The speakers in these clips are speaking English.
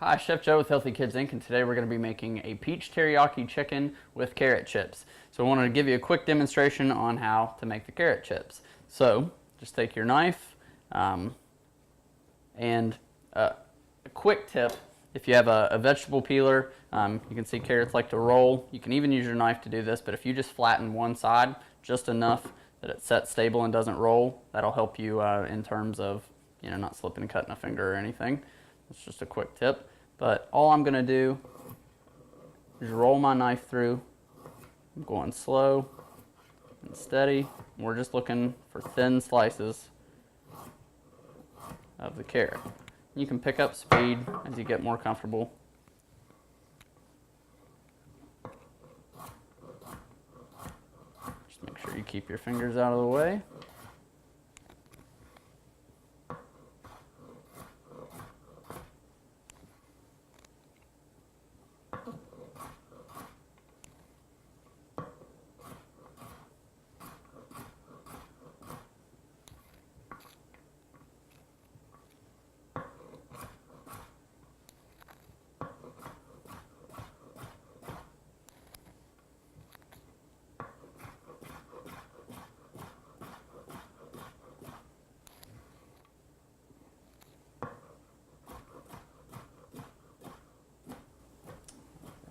Hi, Chef Joe with Healthy Kids Inc. and today we're going to be making a peach teriyaki chicken with carrot chips. So I wanted to give you a quick demonstration on how to make the carrot chips. So just take your knife and a quick tip, if you have a vegetable peeler, you can see carrots like to roll. You can even use your knife to do this, but if you just flatten one side just enough that it sets stable and doesn't roll, that'll help you in terms of not slipping and cutting a finger or anything. It's just a quick tip. But all I'm going to do is roll my knife through. I'm going slow and steady. We're just looking for thin slices of the carrot. You can pick up speed as you get more comfortable. Just make sure you keep your fingers out of the way.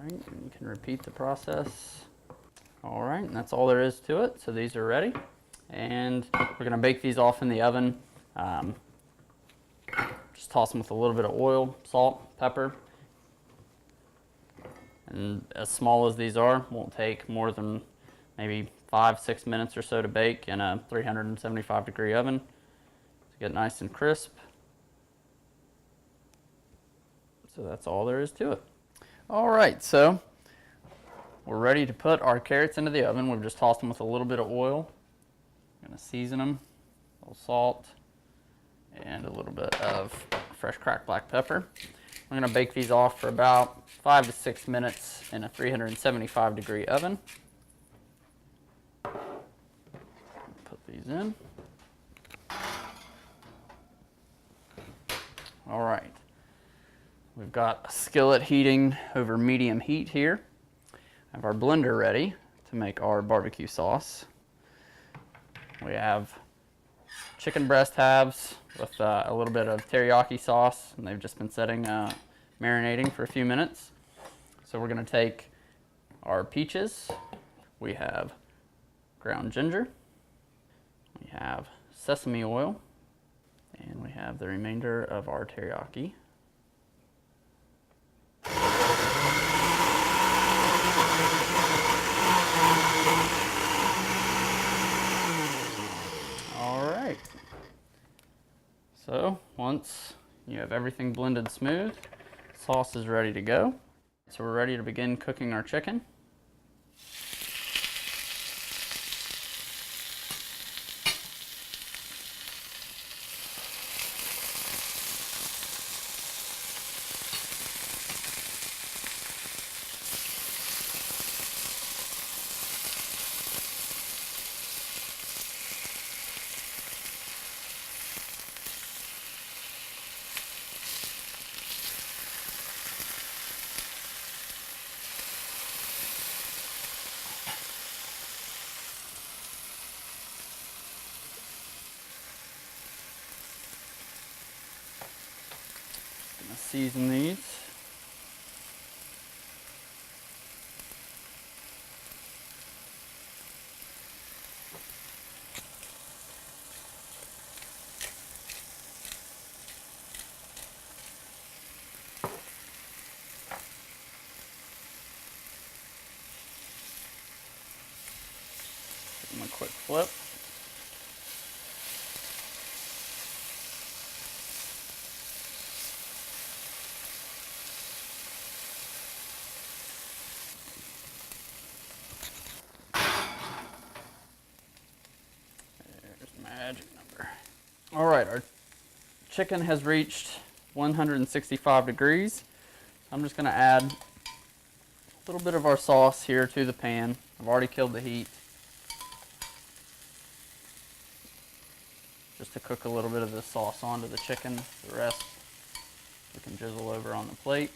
Right, and you can repeat the process. All right, and that's all there is to it. So these are ready, and we're going to bake these off in the oven. Just toss them with a little bit of oil, salt, pepper, and as small as these are, won't take more than maybe 5-6 minutes or so to bake in a 375-degree oven to get nice and crisp. So that's all there is to it. All right, so we're ready to put our carrots into the oven. We've just tossed them with a little bit of oil. I'm going to season them, a little salt, and a little bit of fresh cracked black pepper. I'm going to bake these off for about 5 to 6 minutes in a 375-degree oven. Put these in. All right. We've got a skillet heating over medium heat here. I have our blender ready to make our barbecue sauce. We have chicken breast halves with a little bit of teriyaki sauce, and they've just been marinating for a few minutes. So we're going to take our peaches. We have ground ginger. We have sesame oil. And we have the remainder of our teriyaki. Alright, so once you have everything blended smooth, sauce is ready to go. So we're ready to begin cooking our chicken. Gonna season these. Give them a quick flip. Magic number. All right, our chicken has reached 165 degrees. I'm just going to add a little bit of our sauce here to the pan. I've already killed the heat. Just to cook a little bit of the sauce onto the chicken. The rest We can drizzle over on the plate.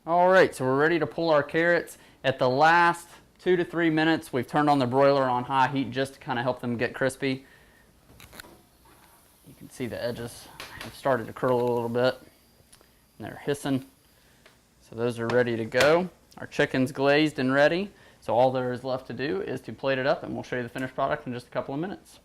All right, so we're ready to pull our carrots. At the last 2 to 3 minutes, we've turned on the broiler on high heat just to kind of help them get crispy. You can see the edges have started to curl a little bit, and they're hissing. So those are ready to go. Our chicken's glazed and ready. So all there is left to do is to plate it up, and we'll show you the finished product in just a couple of minutes.